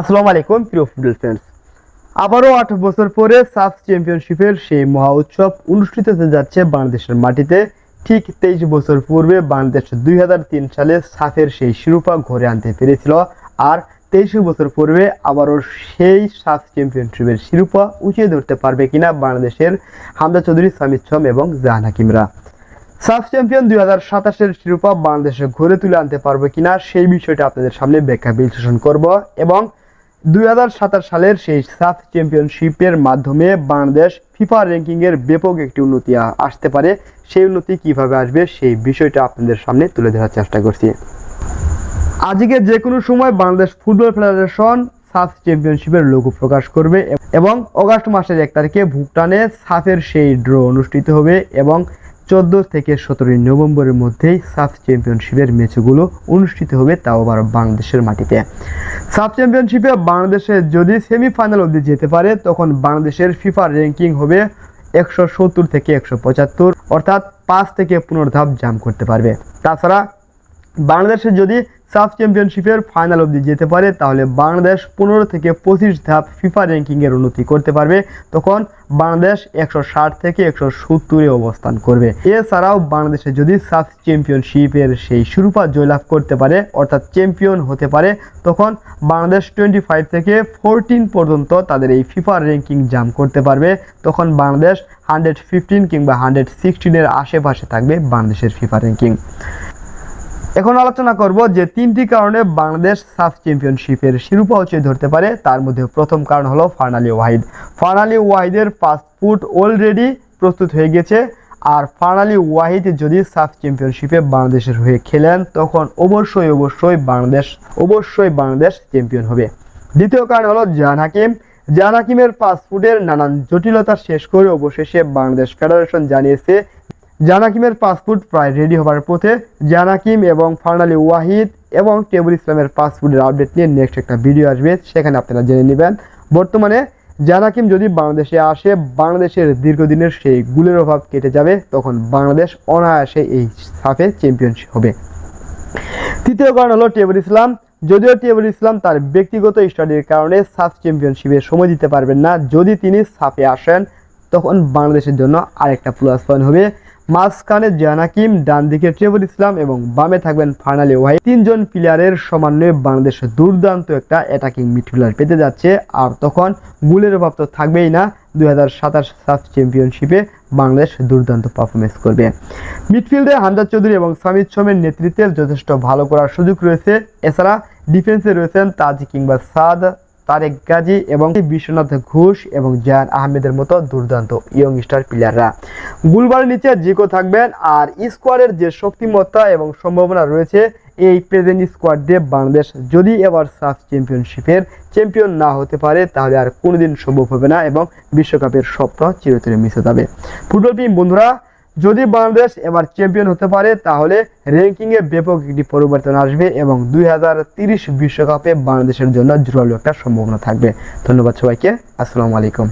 আসসালামু আলাইকুম প্রিয় ফুটবল ফ্রেন্ডস। আবারও 8 বছর পরে সাফ চ্যাম্পিয়নশিপের সেই মহা উৎসব অনুষ্ঠিত হতে যাচ্ছে বাংলাদেশের মাটিতে। ঠিক 23 বছর পূর্বে বাংলাদেশ 2003 সালে সাফের সেই শিরোপা ঘরে আনতে পেরেছিল, আর 23 বছর পূর্বে আবারও সেই সাফ চ্যাম্পিয়নশিপের শিরোপা উঁচিয়ে ধরতে পারবে কিনা বাংলাদেশের হামজা চৌধুরী, সামিদ সোম এবং জাহান হাকিমরা। সাফ চ্যাম্পিয়ন 2027-এর শিরোপা বাংলাদেশে ঘরে তুলে আনতে পারবে কিনা সেই বিষয়টা আপনাদের সামনে ব্যাখ্যা বিশ্লেষণ করব, এবং 2027 সালের সেই সাফ চ্যাম্পিয়নশিপের মাধ্যমে বাংলাদেশ ফিফা র্যাঙ্কিংয়ের ব্যাপক একটি উন্নতি আসতে পারে। সেই উন্নতি কিভাবে আসবে সেই বিষয়টা আপনাদের সামনে তুলে ধরার চেষ্টা করছি। আজকে যে কোনো সময় বাংলাদেশ ফুটবল ফেডারেশন সাফ চ্যাম্পিয়নশিপের লোগো প্রকাশ করবে এবং অগাস্ট মাসের 1 তারিখে ভুটানে সাফের সেই ড্র অনুষ্ঠিত হবে এবং 14 থেকে 17 নভেম্বরের মধ্যেই সাফ চ্যাম্পিয়নশিপের ম্যাচগুলো অনুষ্ঠিত হবে, তাও আবার বাংলাদেশের মাটিতে। সাফ চ্যাম্পিয়নশিপে বাংলাদেশে যদি সেমিফাইনাল অবধি যেতে পারে তখন বাংলাদেশের ফিফা র্যাঙ্কিং হবে 170 থেকে 175, অর্থাৎ 5 থেকে 15 ধাপ জাম্প করতে পারবে। তাছাড়া বাংলাদেশে যদি সাফ চ্যাম্পিয়নশিপের ফাইনাল অবধি যেতে পারে তাহলে বাংলাদেশ 15 থেকে 25 ধাপ ফিফা র্যাঙ্কিংয়ের উন্নতি করতে পারবে, তখন বাংলাদেশ 160 থেকে 170-এ অবস্থান করবে। এছাড়াও বাংলাদেশে যদি সাফ চ্যাম্পিয়নশিপের সেই শিরোপা জয়লাভ করতে পারে, অর্থাৎ চ্যাম্পিয়ন হতে পারে, তখন বাংলাদেশ 25 থেকে 14 পর্যন্ত তাদের এই ফিফা র্যাঙ্কিং জাম্প করতে পারবে। তখন বাংলাদেশ 115 কিংবা 116-এর আশেপাশে থাকবে বাংলাদেশের ফিফা র্যাঙ্কিং। এখন আলোচনা করব যে 3টি কারণে বাংলাদেশ সাফ চ্যাম্পিয়নশিপের শিরোপা উঁচিয়ে ধরতে পারে। তার মধ্যে প্রথম কারণ হলো ফারহান আলী ওয়াহিদ। ফারহান আলী ওয়াহিদের পাসপোর্ট অলরেডি প্রস্তুত হয়ে গেছে, আর ফারহান আলী ওয়াহিদ যদি সাফ চ্যাম্পিয়নশিপে বাংলাদেশের হয়ে খেলেন তখন অবশ্যই বাংলাদেশ চ্যাম্পিয়ন হবে। দ্বিতীয় কারণ হলো জাহান হাকিম। জাহান হাকিমের পাসপোর্টের নানান জটিলতা শেষ করে অবশেষে বাংলাদেশ ফেডারেশন জানিয়েছে জাহান হাকিমের পাসপোর্ট প্রায় রেডি হবার পথে। জাহান হাকিম এবং ফারহান আলী ওয়াহিদ এবং টেবুল ইসলামের পাসপোর্টের আপডেট নিয়ে নেক্সট একটা ভিডিও আসবে, সেখানে আপনারা জেনে নেবেন। বর্তমানে জাহান হাকিম যদি বাংলাদেশে আসে, বাংলাদেশের দীর্ঘদিনের সেই গুলের অভাব কেটে যাবে, তখন বাংলাদেশ অনায়াসে এই সাফে চ্যাম্পিয়নশিপ হবে। তৃতীয় কারণ হলো টেবুল ইসলাম। যদিও টেবুল ইসলাম তার ব্যক্তিগত স্টাডির কারণে সাফ চ্যাম্পিয়নশিপে সময় দিতে পারবেন না, যদি তিনি সাফে আসেন তখন বাংলাদেশের জন্য আরেকটা প্লাস পয়েন্ট হবে। মাঝখানে জাহান হাকিম, ডান দিকে টেবুল ইসলাম এবং বামে থাকবেন ফারহান আলী ওয়াহিদ। 3 জন প্লেয়ারের সমন্বয়ে বাংলাদেশ দুর্দান্ত একটা অ্যাটাকিং মিডফিল্ডার পেতে যাচ্ছে, আর তখন গোলের অভাব তো থাকবেই না। 2027 সাফ চ্যাম্পিয়নশিপে বাংলাদেশ দুর্দান্ত পারফরমেন্স করবে। মিডফিল্ডে হামজা চৌধুরী এবং সামিদ সোমের নেতৃত্বে যথেষ্ট ভালো করার সুযোগ রয়েছে। এছাড়া ডিফেন্সে রয়েছেন তাজি কিংবা সাদ, তারেক গাজী এবং বিশ্বনাথ ঘোষ এবং জায়ান আহমেদের মতো দুর্দান্ত ইয়ং স্টার প্লেয়াররা। গোলবারের নিচে জিকো থাকবেন, আর স্কোয়াডের যে শক্তিমত্তা এবং সম্ভাবনা রয়েছে, এই প্রেজেন্ট স্কোয়াড দিয়ে বাংলাদেশ যদি এবার সাফ চ্যাম্পিয়নশিপের চ্যাম্পিয়ন না হতে পারে তাহলে আর কোনোদিন সম্ভব হবে না এবং বিশ্বকাপের স্বপ্ন চিরতরে মিস হয়ে যাবে। ফুটবল টিম বন্ধুরা, যদি বাংলাদেশ এবার চ্যাম্পিয়ন হতে পারে তাহলে র্যাঙ্কিংয়ে ব্যাপক একটি পরিবর্তন আসবে এবং 2030 বিশ্বকাপে বাংলাদেশের জন্য জোরালো একটা সম্ভাবনা থাকবে। ধন্যবাদ সবাইকে। আসসালামু আলাইকুম।